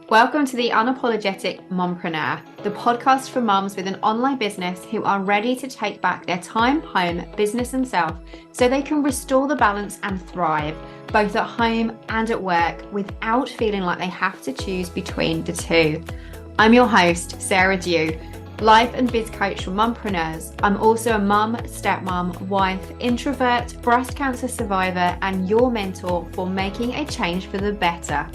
Welcome to the Unapologetic Mompreneur, the podcast for mums with an online business who are ready to take back their time, home, business, and self so they can restore the balance and thrive, both at home and at work, without feeling like they have to choose between the two. I'm your host, Sarah Dew, life and biz coach for mompreneurs. I'm also a mum, stepmom, wife, introvert, breast cancer survivor, and your mentor for making a change for the better.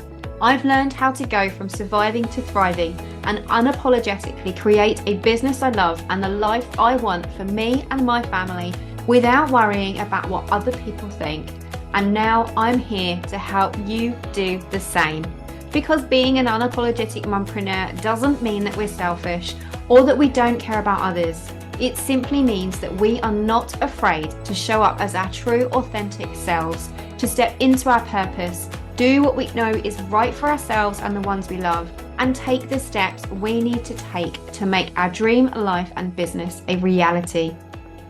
I've learned how to go from surviving to thriving and unapologetically create a business I love and the life I want for me and my family without worrying about what other people think. And now I'm here to help you do the same. Because being an unapologetic mompreneur doesn't mean that we're selfish or that we don't care about others. It simply means that we are not afraid to show up as our true, authentic selves, to step into our purpose, do what we know is right for ourselves and the ones we love, and take the steps we need to take to make our dream life and business a reality.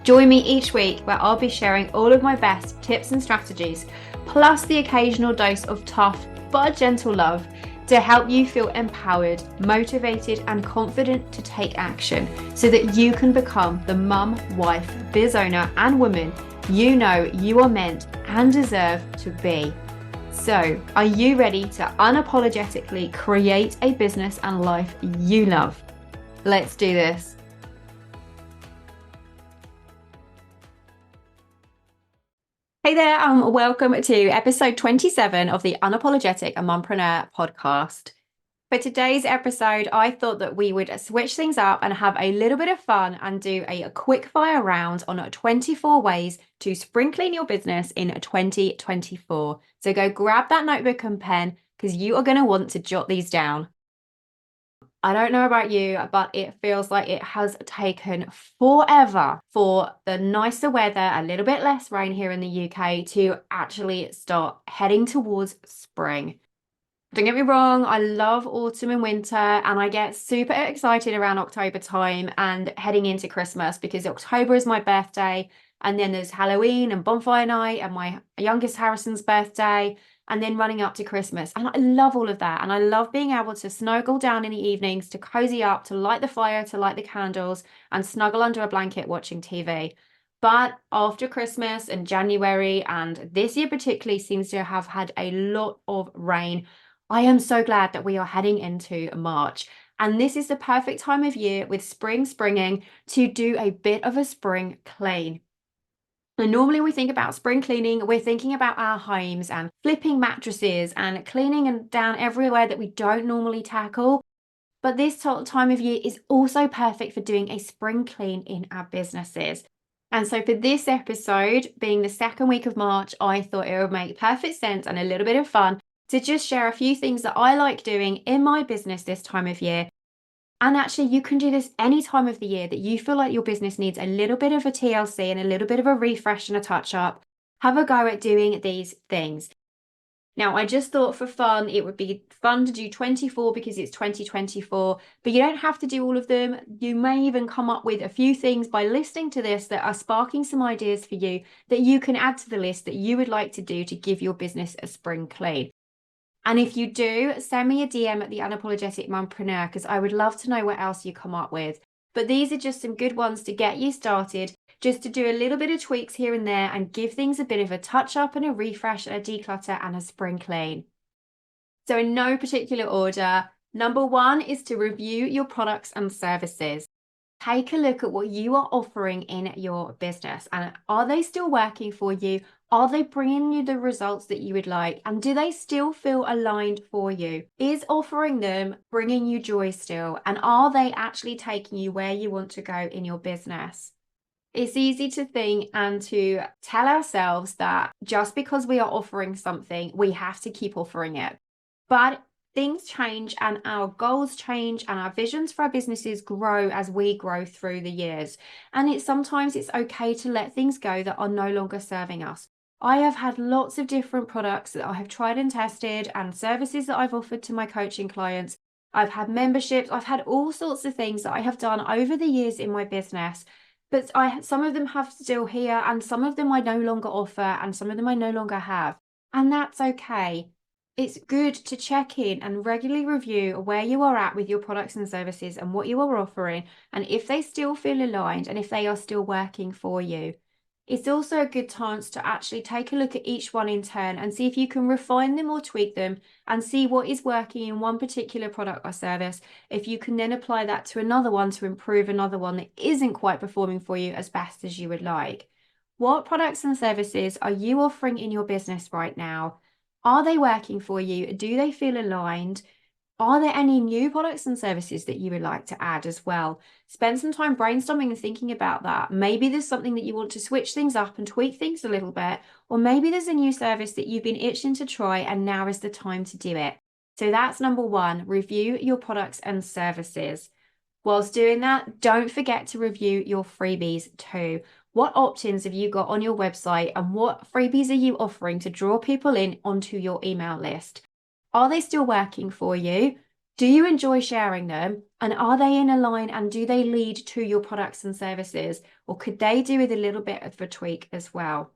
Join me each week where I'll be sharing all of my best tips and strategies, plus the occasional dose of tough but gentle love to help you feel empowered, motivated, and confident to take action so that you can become the mum, wife, biz owner, and woman you know you are meant and deserve to be. So, are you ready to unapologetically create a business and life you love? Let's do this. Hey there, and welcome to episode 27 of the Unapologetic Mompreneur podcast. For today's episode, I thought that we would switch things up and have a little bit of fun and do a quick fire round on 24 ways to spring clean your business in 2024. So go grab that notebook and pen because you are going to want to jot these down. I don't know about you, but it feels like it has taken forever for the nicer weather, a little bit less rain here in the UK, to actually start heading towards spring. Don't get me wrong, I love autumn and winter, and I get super excited around October time and heading into Christmas because October is my birthday, and then there's Halloween and bonfire night and my youngest Harrison's birthday, and then running up to Christmas. And I love all of that, and I love being able to snuggle down in the evenings, to cozy up, to light the fire, to light the candles, and snuggle under a blanket watching TV. But after Christmas and January, and this year particularly seems to have had a lot of rain, I am so glad that we are heading into March, and this is the perfect time of year with spring springing to do a bit of a spring clean. And normally we think about spring cleaning, we're thinking about our homes and flipping mattresses and cleaning and down everywhere that we don't normally tackle. But this time of year is also perfect for doing a spring clean in our businesses. And so for this episode, being the second week of March, I thought it would make perfect sense and a little bit of fun to just share a few things that I like doing in my business this time of year. And actually, you can do this any time of the year that you feel like your business needs a little bit of a TLC and a little bit of a refresh and a touch up. Have a go at doing these things. Now, I just thought for fun, it would be fun to do 24 because it's 2024, but you don't have to do all of them. You may even come up with a few things by listening to this that are sparking some ideas for you that you can add to the list that you would like to do to give your business a spring clean. And if you do, send me a DM at the Unapologetic Mompreneur because I would love to know what else you come up with. But these are just some good ones to get you started, just to do a little bit of tweaks here and there and give things a bit of a touch up and a refresh and a declutter and a spring clean. So in no particular order, number one is to review your products and services. Take a look at what you are offering in your business, and are they still working for you? Are they bringing you the results that you would like? And do they still feel aligned for you? Is offering them bringing you joy still? And are they actually taking you where you want to go in your business? It's easy to think and to tell ourselves that just because we are offering something, we have to keep offering it. But things change and our goals change and our visions for our businesses grow as we grow through the years. And sometimes it's okay to let things go that are no longer serving us. I have had lots of different products that I have tried and tested and services that I've offered to my coaching clients. I've had memberships, I've had all sorts of things that I have done over the years in my business. But some of them have still here and some of them I no longer offer and some of them I no longer have. And that's okay. It's good to check in and regularly review where you are at with your products and services and what you are offering, and if they still feel aligned and if they are still working for you. It's also a good chance to actually take a look at each one in turn and see if you can refine them or tweak them and see what is working in one particular product or service. If you can then apply that to another one to improve another one that isn't quite performing for you as best as you would like. What products and services are you offering in your business right now? Are they working for you? Do they feel aligned? Are there any new products and services that you would like to add as well? Spend some time brainstorming and thinking about that. Maybe there's something that you want to switch things up and tweak things a little bit, or maybe there's a new service that you've been itching to try and now is the time to do it. So that's number one, review your products and services. Whilst doing that, don't forget to review your freebies too. What opt-ins have you got on your website and what freebies are you offering to draw people in onto your email list? Are they still working for you? Do you enjoy sharing them? And are they in a line and do they lead to your products and services? Or could they do with a little bit of a tweak as well?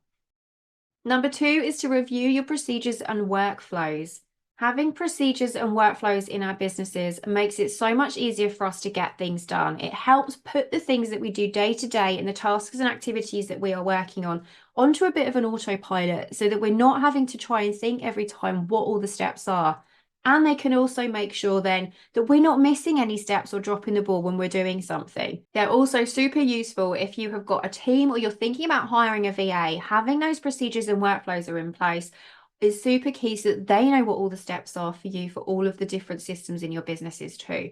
Number two is to review your procedures and workflows. Having procedures and workflows in our businesses makes it so much easier for us to get things done. It helps put the things that we do day to day and the tasks and activities that we are working on onto a bit of an autopilot so that we're not having to try and think every time what all the steps are. And they can also make sure then that we're not missing any steps or dropping the ball when we're doing something. They're also super useful if you have got a team or you're thinking about hiring a VA. Having those procedures and workflows are in place is super key so that they know what all the steps are for you for all of the different systems in your businesses too.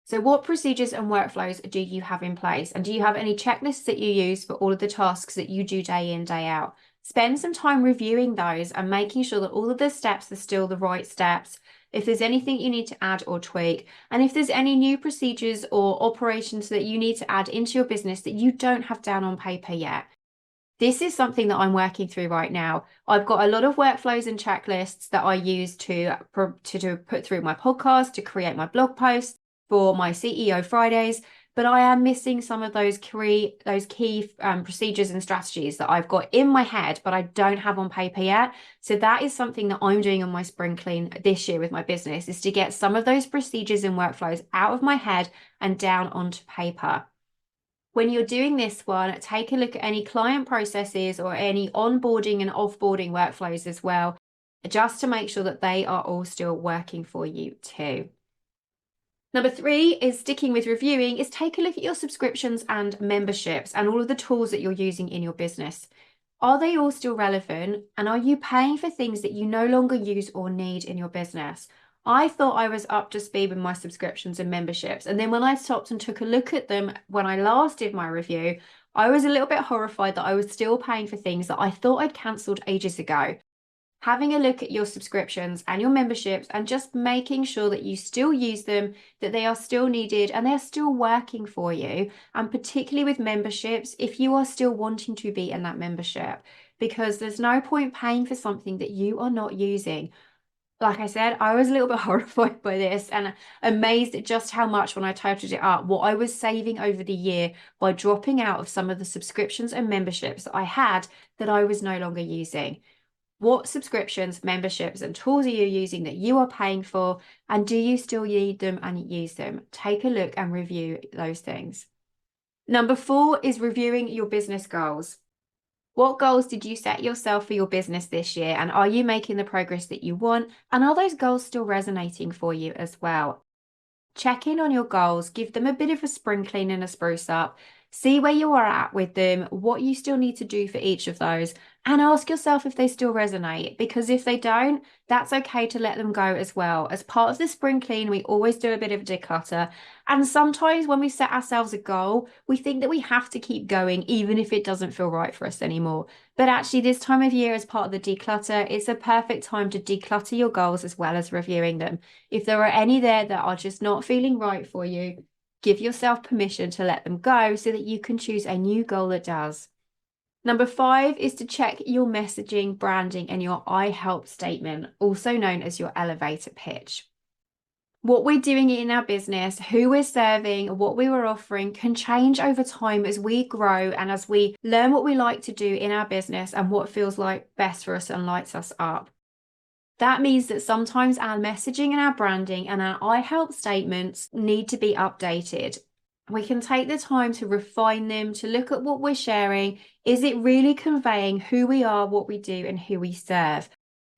So what procedures and workflows do you have in place? And do you have any checklists that you use for all of the tasks that you do day in, day out? Spend some time reviewing those and making sure that all of the steps are still the right steps. If there's anything you need to add or tweak, and if there's any new procedures or operations that you need to add into your business that you don't have down on paper yet. This is something that I'm working through right now. I've got a lot of workflows and checklists that I use to put through my podcast, to create my blog posts for my CEO Fridays, but I am missing some of those key procedures and strategies that I've got in my head, but I don't have on paper yet. So that is something that I'm doing on my spring clean this year with my business, is to get some of those procedures and workflows out of my head and down onto paper. When you're doing this one, take a look at any client processes or any onboarding and offboarding workflows as well, just to make sure that they are all still working for you too. Number three is sticking with reviewing, is take a look at your subscriptions and memberships and all of the tools that you're using in your business. Are they all still relevant? And are you paying for things that you no longer use or need in your business? I thought I was up to speed with my subscriptions and memberships. And then when I stopped and took a look at them when I last did my review, I was a little bit horrified that I was still paying for things that I thought I'd cancelled ages ago. Having a look at your subscriptions and your memberships and just making sure that you still use them, that they are still needed and they're still working for you. And particularly with memberships, if you are still wanting to be in that membership, because there's no point paying for something that you are not using. Like I said, I was a little bit horrified by this and amazed at just how much, when I totaled it up, what I was saving over the year by dropping out of some of the subscriptions and memberships that I had that I was no longer using. What subscriptions, memberships, and tools are you using that you are paying for? And do you still need them and use them? Take a look and review those things. Number four is reviewing your business goals. What goals did you set yourself for your business this year? And are you making the progress that you want? And are those goals still resonating for you as well? Check in on your goals, give them a bit of a spring clean and a spruce up, see where you are at with them, what you still need to do for each of those, and ask yourself if they still resonate. Because if they don't, that's okay to let them go as well. As part of the spring clean, we always do a bit of declutter. And sometimes when we set ourselves a goal, we think that we have to keep going, even if it doesn't feel right for us anymore. But actually, this time of year, as part of the declutter, it's a perfect time to declutter your goals as well as reviewing them. If there are any there that are just not feeling right for you, give yourself permission to let them go so that you can choose a new goal that does. Number five is to check your messaging, branding, and your I help statement, also known as your elevator pitch. What we're doing in our business, who we're serving, what we were offering can change over time as we grow and as we learn what we like to do in our business and what feels like best for us and lights us up. That means that sometimes our messaging and our branding and our I help statements need to be updated. We can take the time to refine them, to look at what we're sharing. Is it really conveying who we are, what we do, and who we serve?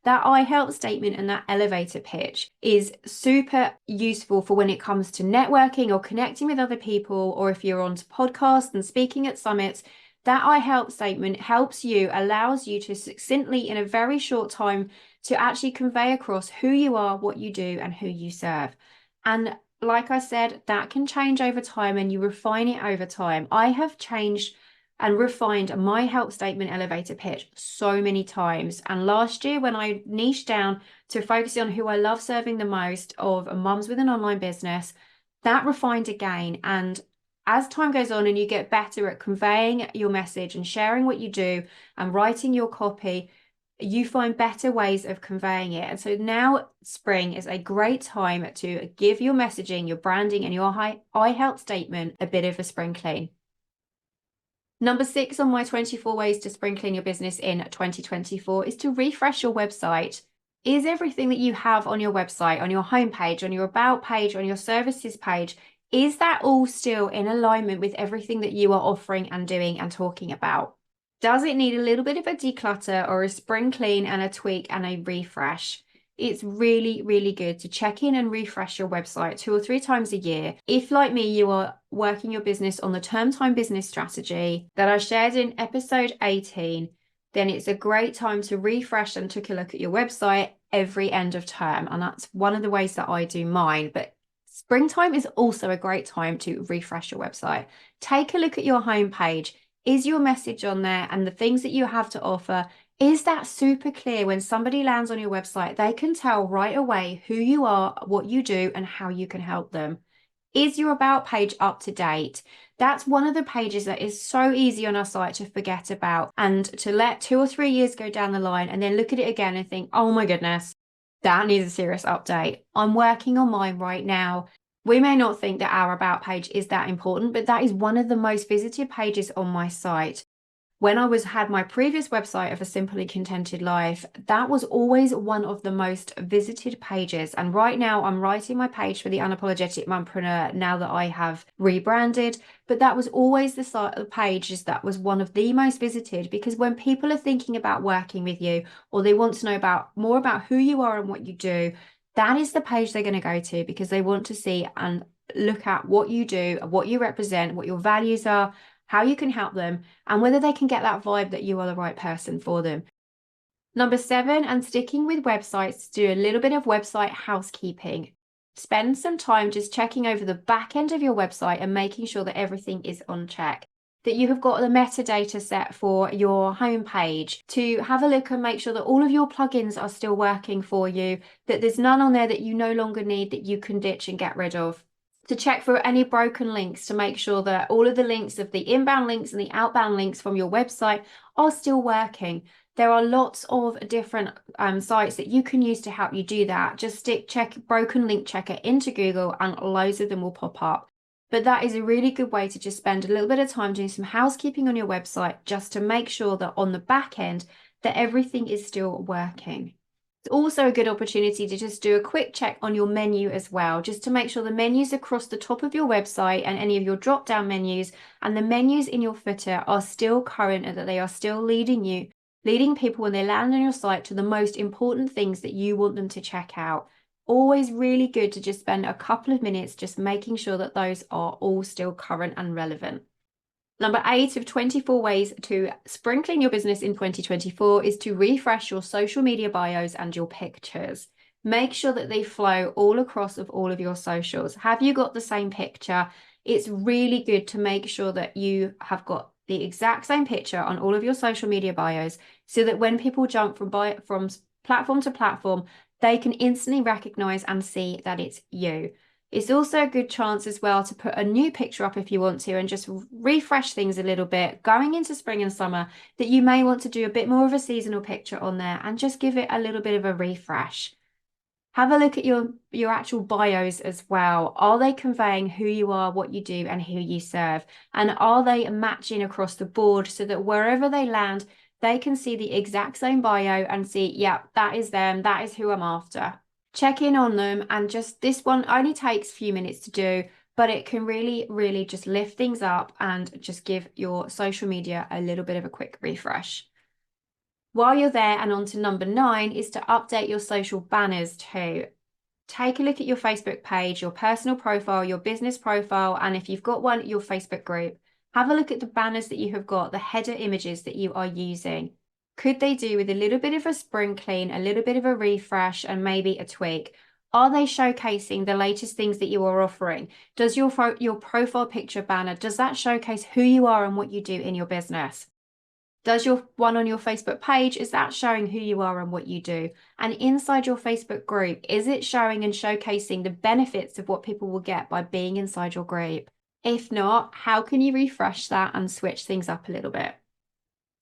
That I help statement and that elevator pitch is super useful for when it comes to networking or connecting with other people, or if you're on podcasts and speaking at summits. That I help statement helps you, allows you to succinctly, in a very short time, to actually convey across who you are, what you do, and who you serve. And like I said, that can change over time and you refine it over time. I have changed and refined my help statement elevator pitch so many times. And last year, when I niched down to focusing on who I love serving the most of mums with an online business, that refined again. And as time goes on and you get better at conveying your message and sharing what you do and writing your copy, you find better ways of conveying it. And so now spring is a great time to give your messaging, your branding, and your I help statement a bit of a spring clean. Number 6 on my 24 ways to spring clean your business in 2024 is to refresh your website. Is everything that you have on your website, on your homepage, on your about page, on your services page, is that all still in alignment with everything that you are offering and doing and talking about? Does it need a little bit of a declutter or a spring clean and a tweak and a refresh? It's really, really good to check in and refresh your website 2 or 3 times a year. If, like me, you are working your business on the term time business strategy that I shared in episode 18, then it's a great time to refresh and take a look at your website every end of term. And that's one of the ways that I do mine. But springtime is also a great time to refresh your website. Take a look at your homepage. Is your message on there and the things that you have to offer, is that super clear? When somebody lands on your website, they can tell right away who you are, what you do, and how you can help them. Is your about page up to date? That's one of the pages that is so easy on our site to forget about and to let 2 or 3 years go down the line and then look at it again and think, oh my goodness, that needs a serious update. I'm working on mine right now. We may not think that our about page is that important, but that is one of the most visited pages on my site. When I had my previous website of A Simply Contented Life, that was always one of the most visited pages. And right now I'm writing my page for the Unapologetic Mompreneur now that I have rebranded. But that was always the page that was one of the most visited, because when people are thinking about working with you or they want to know more about who you are and what you do, that is the page they're going to go to, because they want to see and look at what you do, what you represent, what your values are, how you can help them, and whether they can get that vibe that you are the right person for them. Number 7, and sticking with websites, do a little bit of website housekeeping. Spend some time just checking over the back end of your website and making sure that everything is on check. That you have got the metadata set for your homepage, to have a look and make sure that all of your plugins are still working for you, that there's none on there that you no longer need that you can ditch and get rid of. To check for any broken links, to make sure that all of the links of the inbound links and the outbound links from your website are still working. There are lots of different sites that you can use to help you do that. Just check broken link checker into Google and loads of them will pop up. But that is a really good way to just spend a little bit of time doing some housekeeping on your website, just to make sure that on the back end that everything is still working. It's also a good opportunity to just do a quick check on your menu as well, just to make sure the menus across the top of your website and any of your drop-down menus and the menus in your footer are still current, and that they are still leading people when they land on your site to the most important things that you want them to check out. Always really good to just spend a couple of minutes just making sure that those are all still current and relevant. Number 8 of 24 ways to sprinkling your business in 2024 is to refresh your social media bios and your pictures. Make sure that they flow all across of all of your socials. Have you got the same picture? It's really good to make sure that you have got the exact same picture on all of your social media bios, so that when people jump from platform to platform, they can instantly recognize and see that it's you. It's also a good chance as well to put a new picture up if you want to, and just refresh things a little bit going into spring and summer, that you may want to do a bit more of a seasonal picture on there and just give it a little bit of a refresh. Have a look at your actual bios as well. Are they conveying who you are, what you do, and who you serve? And are they matching across the board, so that wherever they land, they can see the exact same bio and see, yeah, that is them, that is who I'm after. Check in on them, and just this one only takes a few minutes to do, but it can really, really just lift things up and just give your social media a little bit of a quick refresh. While you're there, and on to number 9, is to update your social banners too. Take a look at your Facebook page, your personal profile, your business profile, and if you've got one, your Facebook group. Have a look at the banners that you have got, the header images that you are using. Could they do with a little bit of a spring clean, a little bit of a refresh, and maybe a tweak? Are they showcasing the latest things that you are offering? Does your profile picture banner, does that showcase who you are and what you do in your business? Does your one on your Facebook page, is that showing who you are and what you do? And inside your Facebook group, is it showing and showcasing the benefits of what people will get by being inside your group? If not, how can you refresh that and switch things up a little bit?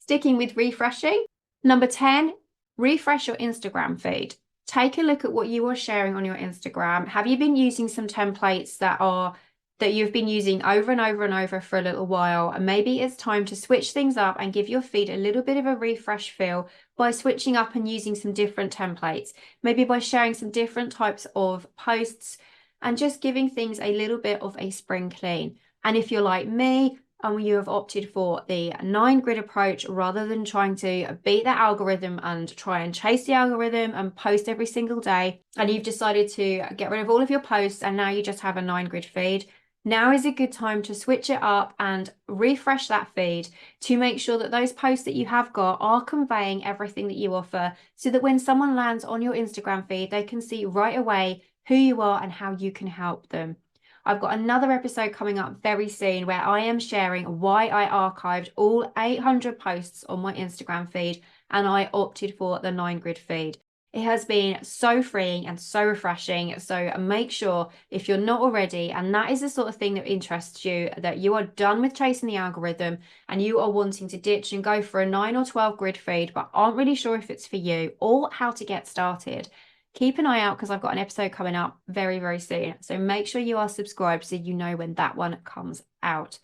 Sticking with refreshing, number 10, refresh your Instagram feed. Take a look at what you are sharing on your Instagram. Have you been using some templates that you've been using over and over and over for a little while? And maybe it's time to switch things up and give your feed a little bit of a refresh feel by switching up and using some different templates, maybe by sharing some different types of posts and just giving things a little bit of a spring clean. And if you're like me, and you have opted for the 9-grid approach rather than trying to beat that algorithm and try and chase the algorithm and post every single day, and you've decided to get rid of all of your posts and now you just have a 9-grid feed, now is a good time to switch it up and refresh that feed to make sure that those posts that you have got are conveying everything that you offer, so that when someone lands on your Instagram feed, they can see right away who you are and how you can help them. I've got another episode coming up very soon where I am sharing why I archived all 800 posts on my Instagram feed and I opted for the 9-grid feed. It has been so freeing and so refreshing. So make sure, if you're not already, and that is the sort of thing that interests you, that you are done with chasing the algorithm and you are wanting to ditch and go for a 9 or 12 grid feed, but aren't really sure if it's for you or how to get started, keep an eye out because I've got an episode coming up very, very soon. So make sure you are subscribed so you know when that one comes out.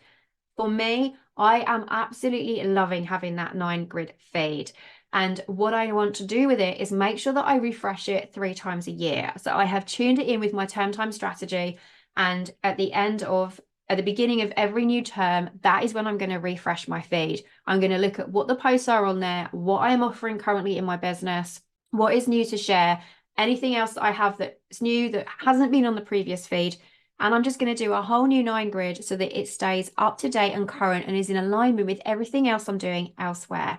For me, I am absolutely loving having that 9-grid feed. And what I want to do with it is make sure that I refresh it 3 times a year. So I have tuned it in with my term time strategy. And at the beginning of every new term, that is when I'm going to refresh my feed. I'm going to look at what the posts are on there, what I am offering currently in my business, what is new to share, anything else that I have that's new that hasn't been on the previous feed. And I'm just going to do a whole new 9-grid so that it stays up to date and current and is in alignment with everything else I'm doing elsewhere.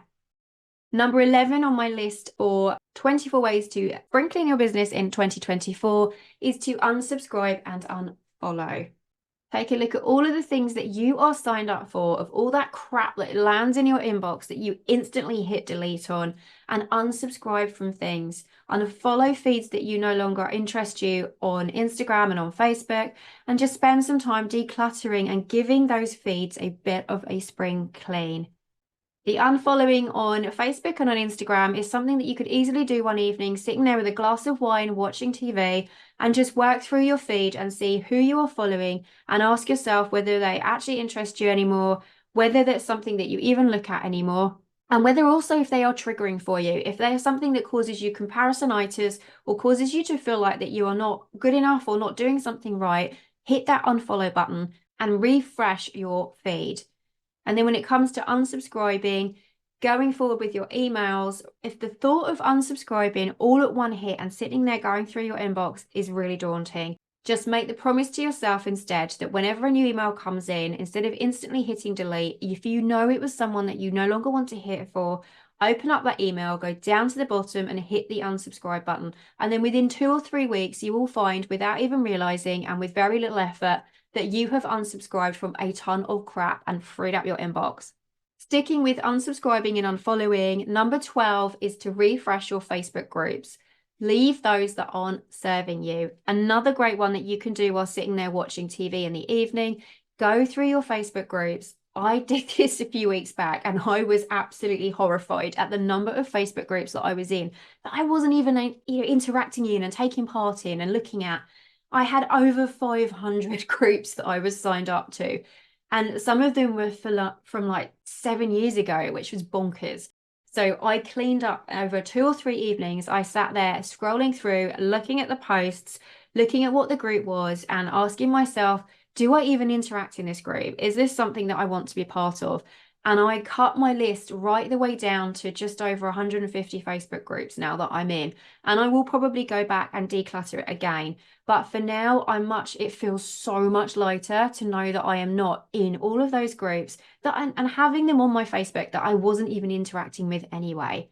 Number 11 on my list for 24 ways to sprinkling your business in 2024 is to unsubscribe and unfollow. Take a look at all of the things that you are signed up for, of all that crap that lands in your inbox that you instantly hit delete on, and unsubscribe from things. Unfollow feeds that you no longer interest you on Instagram and on Facebook, and just spend some time decluttering and giving those feeds a bit of a spring clean. The unfollowing on Facebook and on Instagram is something that you could easily do one evening, sitting there with a glass of wine, watching TV, and just work through your feed and see who you are following and ask yourself whether they actually interest you anymore, whether that's something that you even look at anymore, and whether also if they are triggering for you, if they are something that causes you comparisonitis or causes you to feel like that you are not good enough or not doing something right, hit that unfollow button and refresh your feed. And then when it comes to unsubscribing, going forward with your emails, if the thought of unsubscribing all at one hit and sitting there going through your inbox is really daunting, just make the promise to yourself instead that whenever a new email comes in, instead of instantly hitting delete, if you know it was someone that you no longer want to hear it for, open up that email, go down to the bottom and hit the unsubscribe button. And then within 2 or 3 weeks, you will find, without even realizing and with very little effort, that you have unsubscribed from a ton of crap and freed up your inbox. Sticking with unsubscribing and unfollowing, number 12 is to refresh your Facebook groups. Leave those that aren't serving you. Another great one that you can do while sitting there watching TV in the evening, go through your Facebook groups. I did this a few weeks back and I was absolutely horrified at the number of Facebook groups that I was in that I wasn't even interacting in and taking part in and looking at. I had over 500 groups that I was signed up to. And some of them were from like 7 years ago, which was bonkers. So I cleaned up over 2 or 3 evenings. I sat there scrolling through, looking at the posts, looking at what the group was, and asking myself, do I even interact in this group? Is this something that I want to be part of? And I cut my list right the way down to just over 150 Facebook groups now that I'm in. And I will probably go back and declutter it again. But for now, it feels so much lighter to know that I am not in all of those groups and having them on my Facebook that I wasn't even interacting with anyway.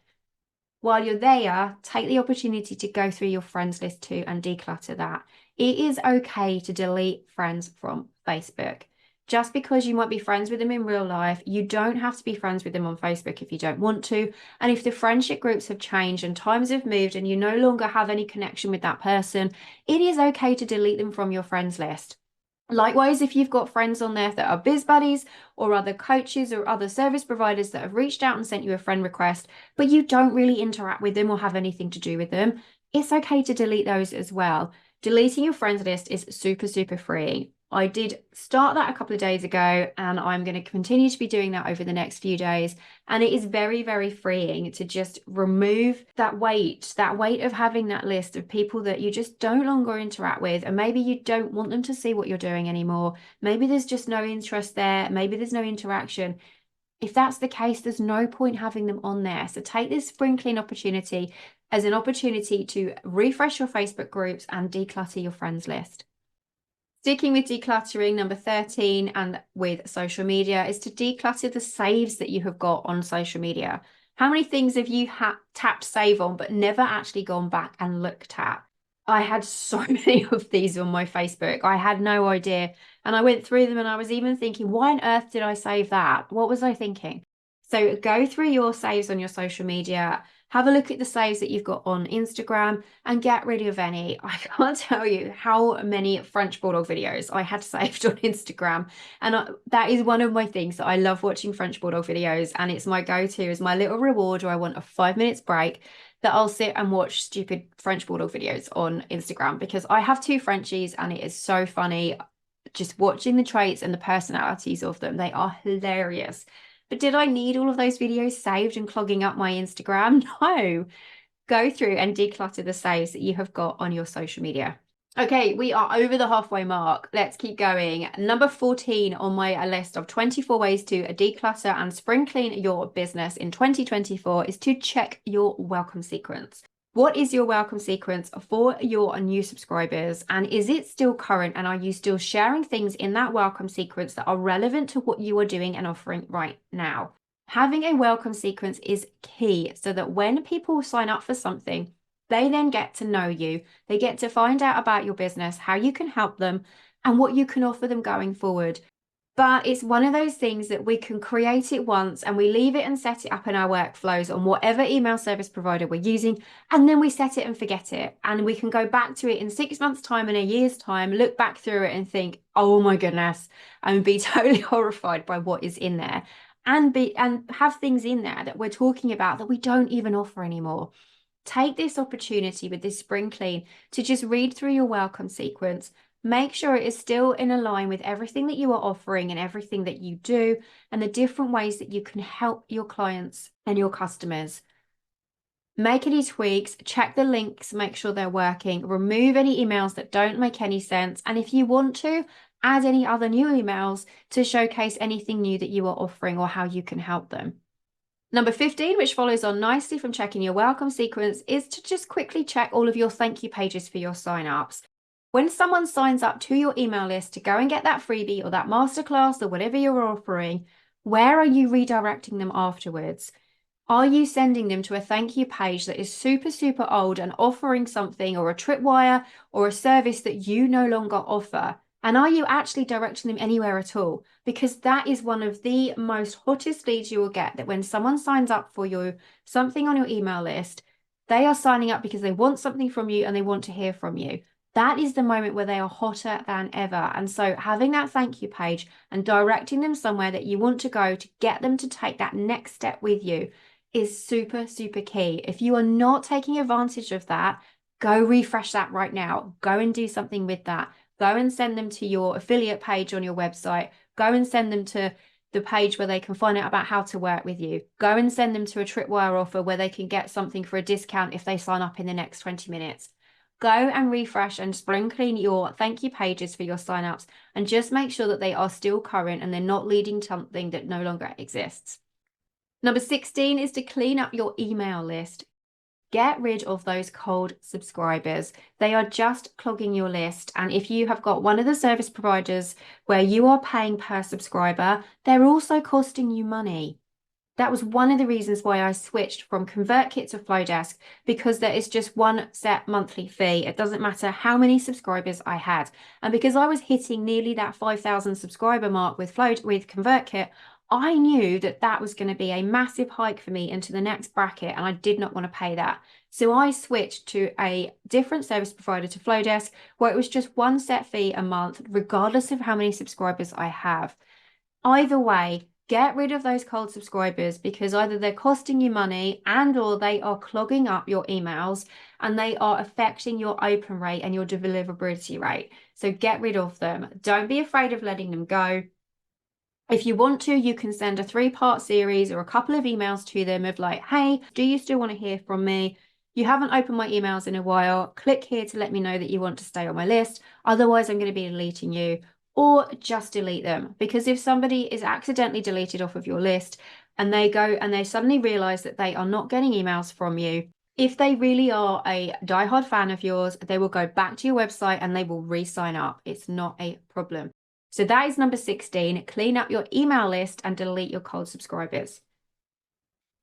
While you're there, take the opportunity to go through your friends list too and declutter that. It is okay to delete friends from Facebook. Just because you might be friends with them in real life, you don't have to be friends with them on Facebook if you don't want to. And if the friendship groups have changed and times have moved and you no longer have any connection with that person, it is okay to delete them from your friends list. Likewise, if you've got friends on there that are biz buddies or other coaches or other service providers that have reached out and sent you a friend request, but you don't really interact with them or have anything to do with them, it's okay to delete those as well. Deleting your friends list is super, super freeing. I did start that a couple of days ago, and I'm going to continue to be doing that over the next few days. And it is very, very freeing to just remove that weight of having that list of people that you just don't longer interact with. And maybe you don't want them to see what you're doing anymore. Maybe there's just no interest there. Maybe there's no interaction. If that's the case, there's no point having them on there. So take this spring clean opportunity as an opportunity to refresh your Facebook groups and declutter your friends list. Sticking with decluttering, number 13, and with social media, is to declutter the saves that you have got on social media. How many things have you tapped save on but never actually gone back and looked at? I had so many of these on my Facebook. I had no idea. And I went through them and I was even thinking, why on earth did I save that? What was I thinking? So go through your saves on your social media. Have a look at the saves that you've got on Instagram and get rid of any. I can't tell you how many French Bulldog videos I had saved on Instagram. And that is one of my things that I love watching French Bulldog videos. And it's my go-to as my little reward, or I want a 5 minutes break, that I'll sit and watch stupid French Bulldog videos on Instagram, because I have two Frenchies and it is so funny just watching the traits and the personalities of them. They are hilarious. But did I need all of those videos saved and clogging up my Instagram? No. Go through and declutter the saves that you have got on your social media. Okay, we are over the halfway mark. Let's keep going. Number 14 on my list of 24 ways to declutter and spring clean your business in 2024 is to check your welcome sequence. What is your welcome sequence for your new subscribers? And is it still current? And are you still sharing things in that welcome sequence that are relevant to what you are doing and offering right now? Having a welcome sequence is key so that when people sign up for something, they then get to know you. They get to find out about your business, how you can help them, and what you can offer them going forward. But it's one of those things that we can create it once and we leave it and set it up in our workflows on whatever email service provider we're using, and then we set it and forget it. And we can go back to it in 6 months' time, in a year's time, look back through it and think, oh my goodness, and be totally horrified by what is in there. And have things in there that we're talking about that we don't even offer anymore. Take this opportunity with this spring clean to just read through your welcome sequence. Make sure it is still in line with everything that you are offering and everything that you do, and the different ways that you can help your clients and your customers. Make any tweaks, check the links, make sure they're working, remove any emails that don't make any sense. And if you want to, add any other new emails to showcase anything new that you are offering or how you can help them. Number 15, which follows on nicely from checking your welcome sequence, is to just quickly check all of your thank you pages for your signups. When someone signs up to your email list to go and get that freebie or that masterclass or whatever you're offering, where are you redirecting them afterwards? Are you sending them to a thank you page that is super, super old and offering something, or a tripwire or a service that you no longer offer? And are you actually directing them anywhere at all? Because that is one of the most hottest leads you will get, that when someone signs up for something on your email list, they are signing up because they want something from you and they want to hear from you. That is the moment where they are hotter than ever. And so having that thank you page and directing them somewhere that you want to go to get them to take that next step with you is super, super key. If you are not taking advantage of that, go refresh that right now. Go and do something with that. Go and send them to your affiliate page on your website. Go and send them to the page where they can find out about how to work with you. Go and send them to a tripwire offer where they can get something for a discount if they sign up in the next 20 minutes. Go and refresh and spring clean your thank you pages for your signups and just make sure that they are still current and they're not leading to something that no longer exists. Number 16 is to clean up your email list. Get rid of those cold subscribers. They are just clogging your list. And if you have got one of the service providers where you are paying per subscriber, they're also costing you money. That was one of the reasons why I switched from ConvertKit to Flowdesk, because there is just one set monthly fee. It doesn't matter how many subscribers I had. And because I was hitting nearly that 5,000 subscriber mark with ConvertKit, I knew that that was going to be a massive hike for me into the next bracket, and I did not want to pay that. So I switched to a different service provider, to Flowdesk, where it was just one set fee a month, regardless of how many subscribers I have. Either way, get rid of those cold subscribers, because either they're costing you money and or they are clogging up your emails and they are affecting your open rate and your deliverability rate. So get rid of them. Don't be afraid of letting them go. If you want to, you can send a 3-part series or a couple of emails to them of like, hey, do you still want to hear from me? You haven't opened my emails in a while. Click here to let me know that you want to stay on my list. Otherwise, I'm going to be deleting you. Or just delete them. Because if somebody is accidentally deleted off of your list and they go and they suddenly realize that they are not getting emails from you, if they really are a diehard fan of yours, they will go back to your website and they will re-sign up. It's not a problem. So that is number 16, clean up your email list and delete your cold subscribers.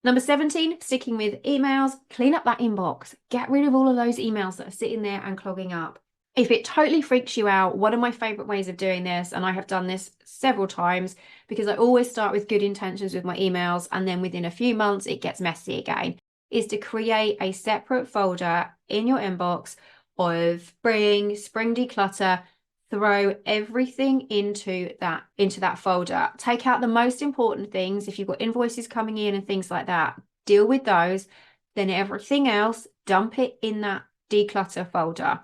Number 17, sticking with emails, clean up that inbox. Get rid of all of those emails that are sitting there and clogging up. If it totally freaks you out, one of my favorite ways of doing this, and I have done this several times because I always start with good intentions with my emails, and then within a few months it gets messy again, is to create a separate folder in your inbox of spring declutter. Throw everything into that folder. Take out the most important things. If you've got invoices coming in and things like that, deal with those. Then everything else, dump it in that declutter folder.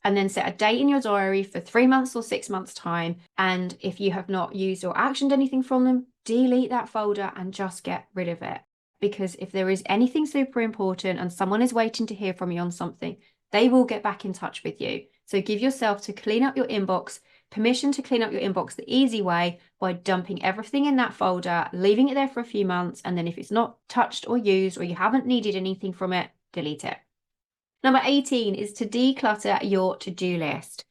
And then set a date in your diary for 3 months or 6 months time. And if you have not used or actioned anything from them, delete that folder and just get rid of it. Because if there is anything super important and someone is waiting to hear from you on something, they will get back in touch with you. So give yourself to clean up your inbox, permission to clean up your inbox the easy way by dumping everything in that folder, leaving it there for a few months. And then if it's not touched or used or you haven't needed anything from it, delete it. Number 18 is to declutter your to-do list.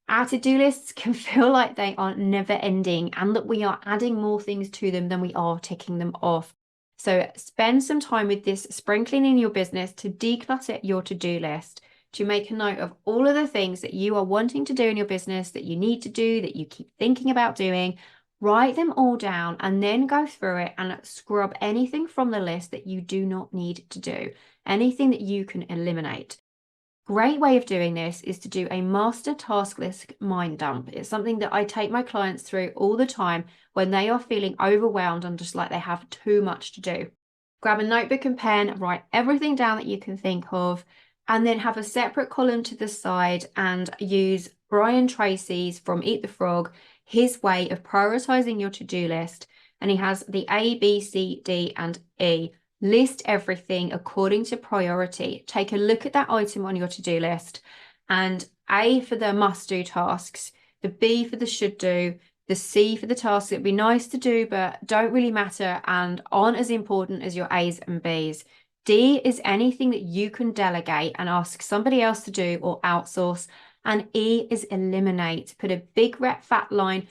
Our to-do lists can feel like they are never ending and that we are adding more things to them than we are ticking them off. So spend some time with this spring cleaning your business to declutter your to-do list, to make a note of all of the things that you are wanting to do in your business, that you need to do, that you keep thinking about doing. Write them all down and then go through it and scrub anything from the list that you do not need to do, anything that you can eliminate. Great way of doing this is to do a master task list mind dump. It's something that I take my clients through all the time when they are feeling overwhelmed and just like they have too much to do. Grab a notebook and pen, write everything down that you can think of, and then have a separate column to the side and use Brian Tracy's from Eat the Frog, his way of prioritizing your to-do list. And he has the A, B, C, D, and E. List everything according to priority. Take a look at that item on your to-do list, and A for the must-do tasks, the B for the should-do, the C for the tasks that would be nice to do but don't really matter and aren't as important as your A's and B's. D is anything that you can delegate and ask somebody else to do or outsource. And E is eliminate. Put a big red fat line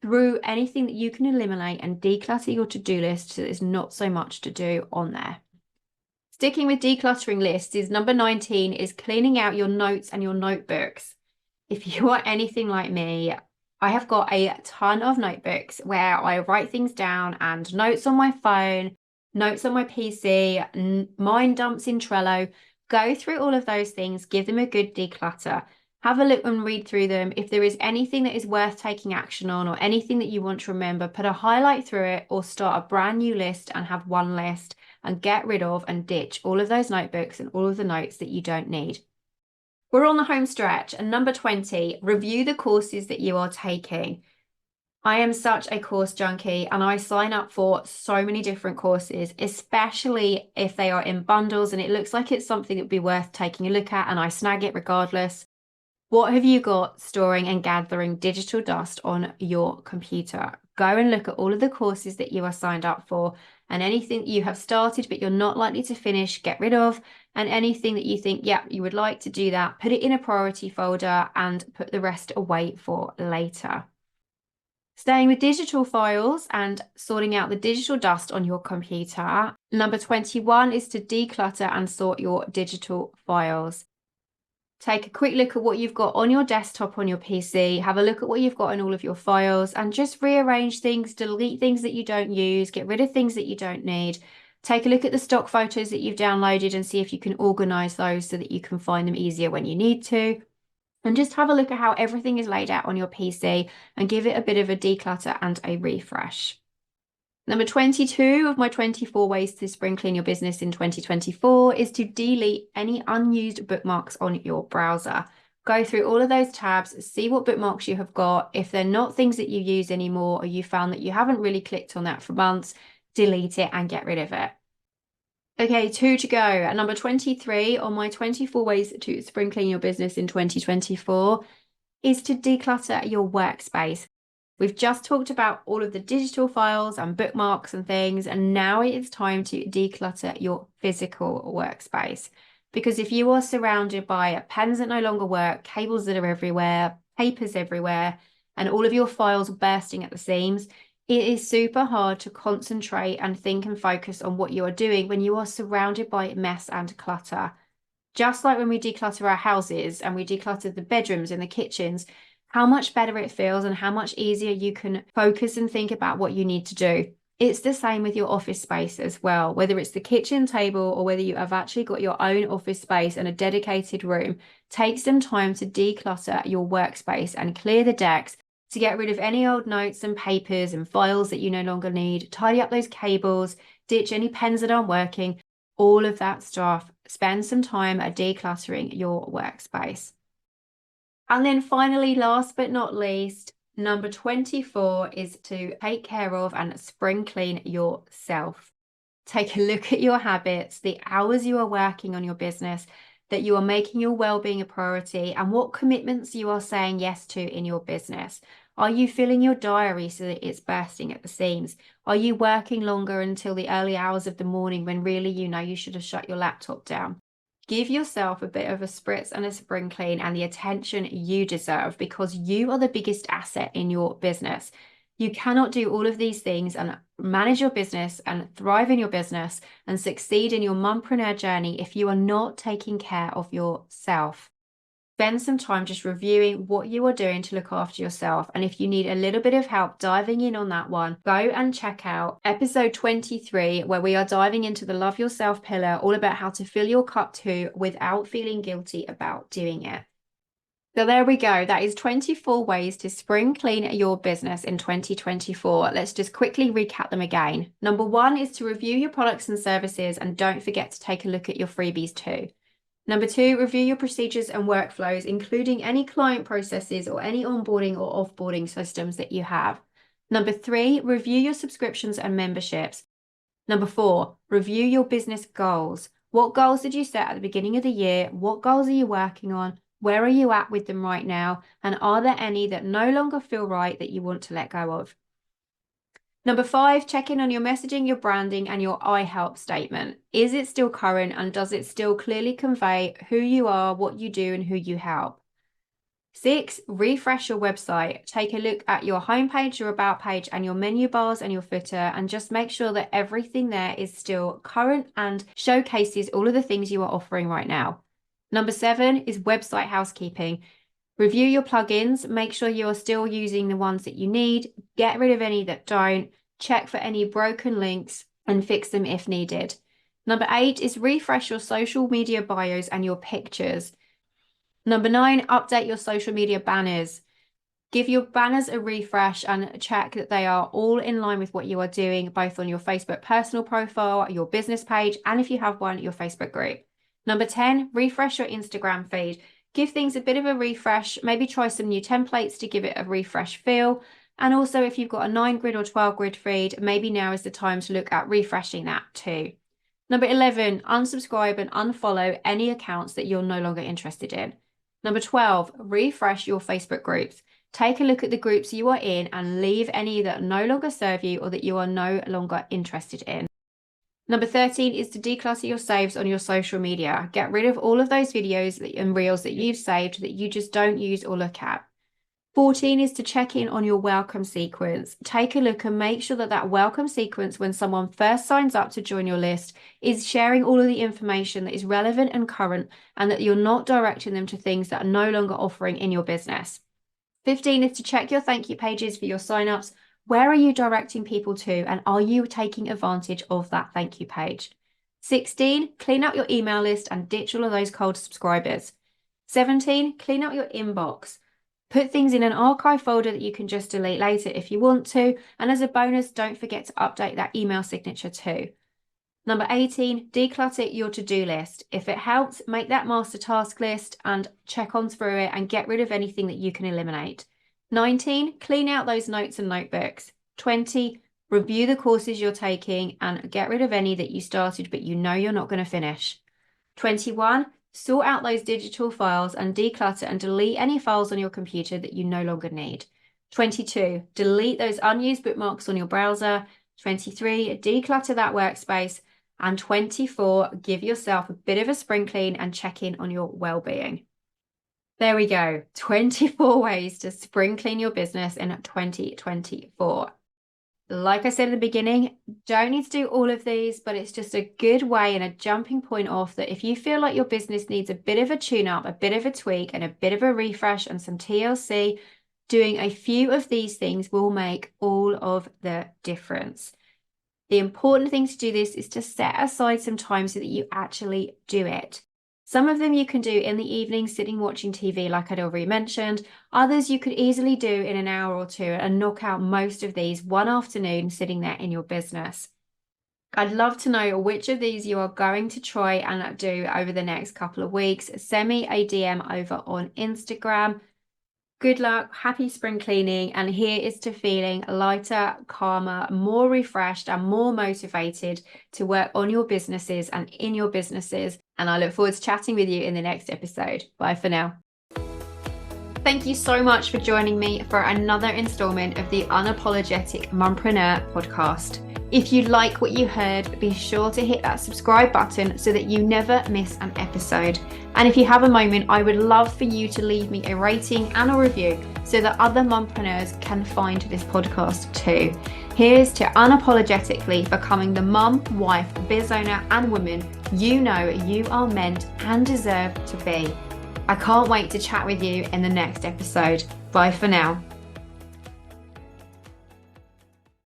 through anything that you can eliminate and declutter your to-do list so there's not so much to do on there. Sticking with decluttering lists is number 19 is cleaning out your notes and your notebooks. If you are anything like me, I have got a ton of notebooks where I write things down and notes on my phone, notes on my PC, mind dumps in Trello. Go through all of those things, give them a good declutter. Have a look and read through them. If there is anything that is worth taking action on or anything that you want to remember, put a highlight through it or start a brand new list and have one list and get rid of and ditch all of those notebooks and all of the notes that you don't need. We're on the home stretch, and number 20, review the courses that you are taking. I am such a course junkie and I sign up for so many different courses, especially if they are in bundles and it looks like it's something that would be worth taking a look at, and I snag it regardless. What have you got storing and gathering digital dust on your computer? Go and look at all of the courses that you are signed up for, and anything that you have started but you're not likely to finish, get rid of. And anything that you think, yeah, you would like to do that, put it in a priority folder and put the rest away for later. Staying with digital files and sorting out the digital dust on your computer. Number 21 is to declutter and sort your digital files. Take a quick look at what you've got on your desktop on your PC, have a look at what you've got in all of your files, and just rearrange things, delete things that you don't use, get rid of things that you don't need. Take a look at the stock photos that you've downloaded and see if you can organize those so that you can find them easier when you need to. And just have a look at how everything is laid out on your PC and give it a bit of a declutter and a refresh. Number 22 of my 24 ways to spring clean your business in 2024 is to delete any unused bookmarks on your browser. Go through all of those tabs, see what bookmarks you have got. If they're not things that you use anymore or you found that you haven't really clicked on that for months, delete it and get rid of it. Okay, 2 to go. At number 23 on my 24 ways to spring clean your business in 2024 is to declutter your workspace. We've just talked about all of the digital files and bookmarks and things, and now it is time to declutter your physical workspace. Because if you are surrounded by pens that no longer work, cables that are everywhere, papers everywhere, and all of your files bursting at the seams, it is super hard to concentrate and think and focus on what you are doing when you are surrounded by mess and clutter. Just like when we declutter our houses and we declutter the bedrooms and the kitchens, how much better it feels and how much easier you can focus and think about what you need to do. It's the same with your office space as well, whether it's the kitchen table or whether you have actually got your own office space and a dedicated room. Take some time to declutter your workspace and clear the decks to get rid of any old notes and papers and files that you no longer need, tidy up those cables, ditch any pens that aren't working, all of that stuff. Spend some time at decluttering your workspace. And then finally, last but not least, number 24 is to take care of and spring clean yourself. Take a look at your habits, the hours you are working on your business, that you are making your well-being a priority, and what commitments you are saying yes to in your business. Are you filling your diary so that it's bursting at the seams? Are you working longer until the early hours of the morning when really you know you should have shut your laptop down? Give yourself a bit of a spritz and a spring clean and the attention you deserve, because you are the biggest asset in your business. You cannot do all of these things and manage your business and thrive in your business and succeed in your mompreneur journey if you are not taking care of yourself. Spend some time just reviewing what you are doing to look after yourself. And if you need a little bit of help diving in on that one, go and check out episode 23, where we are diving into the love yourself pillar, all about how to fill your cup too without feeling guilty about doing it. So there we go. That is 24 ways to spring clean your business in 2024. Let's just quickly recap them again. Number 1 is to review your products and services, and don't forget to take a look at your freebies too. Number 2, review your procedures and workflows, including any client processes or any onboarding or offboarding systems that you have. Number 3, review your subscriptions and memberships. Number 4, review your business goals. What goals did you set at the beginning of the year? What goals are you working on? Where are you at with them right now? And are there any that no longer feel right that you want to let go of? Number 5, check in on your messaging, your branding, and your I help statement. Is it still current, and does it still clearly convey who you are, what you do, and who you help? 6, refresh your website. Take a look at your homepage, your about page, and your menu bars and your footer, and just make sure that everything there is still current and showcases all of the things you are offering right now. Number 7 is website housekeeping. Review your plugins, make sure you are still using the ones that you need, get rid of any that don't, check for any broken links and fix them if needed. Number 8 is refresh your social media bios and your pictures. Number 9, update your social media banners. Give your banners a refresh and check that they are all in line with what you are doing, both on your Facebook personal profile, your business page, and if you have one, your Facebook group. Number 10, refresh your Instagram feed. Give things a bit of a refresh, maybe try some new templates to give it a refresh feel. And also, if you've got a 9 grid or 12 grid feed, maybe now is the time to look at refreshing that too. Number 11, unsubscribe and unfollow any accounts that you're no longer interested in. Number 12, refresh your Facebook groups. Take a look at the groups you are in and leave any that no longer serve you or that you are no longer interested in. Number 13 is to declutter your saves on your social media. Get rid of all of those videos and reels that you've saved that you just don't use or look at. 14 is to check in on your welcome sequence. Take a look and make sure that that welcome sequence, when someone first signs up to join your list, is sharing all of the information that is relevant and current, and that you're not directing them to things that are no longer offering in your business. 15 is to check your thank you pages for your signups. Where are you directing people to, and are you taking advantage of that thank you page? 16, clean up your email list and ditch all of those cold subscribers. 17, clean up your inbox. Put things in an archive folder that you can just delete later if you want to. And as a bonus, don't forget to update that email signature too. Number 18, declutter your to-do list. If it helps, make that master task list and check on through it and get rid of anything that you can eliminate. 19, clean out those notes and notebooks. 20, review the courses you're taking and get rid of any that you started but you know you're not going to finish. 21, sort out those digital files and declutter and delete any files on your computer that you no longer need. 22, delete those unused bookmarks on your browser. 23, declutter that workspace. And 24, give yourself a bit of a spring clean and check in on your well-being. There we go. 24 ways to spring clean your business in 2024. Like I said at the beginning, don't need to do all of these, but it's just a good way and a jumping point off that if you feel like your business needs a bit of a tune-up, a bit of a tweak, and a bit of a refresh and some TLC, doing a few of these things will make all of the difference. The important thing to do this is to set aside some time so that you actually do it. Some of them you can do in the evening sitting watching TV like I'd already mentioned. Others you could easily do in an hour or two and knock out most of these one afternoon sitting there in your business. I'd love to know which of these you are going to try and do over the next couple of weeks. Send me a DM over on Instagram. Good luck, happy spring cleaning, and here is to feeling lighter, calmer, more refreshed and more motivated to work on your businesses and in your businesses. And I look forward to chatting with you in the next episode. Bye for now. Thank you so much for joining me for another installment of the Unapologetic Mompreneur podcast. If you like what you heard, be sure to hit that subscribe button so that you never miss an episode. And if you have a moment, I would love for you to leave me a rating and a review so that other mompreneurs can find this podcast too. Here's to unapologetically becoming the mum, wife, biz owner, and woman you know you are meant and deserve to be. I can't wait to chat with you in the next episode. Bye for now.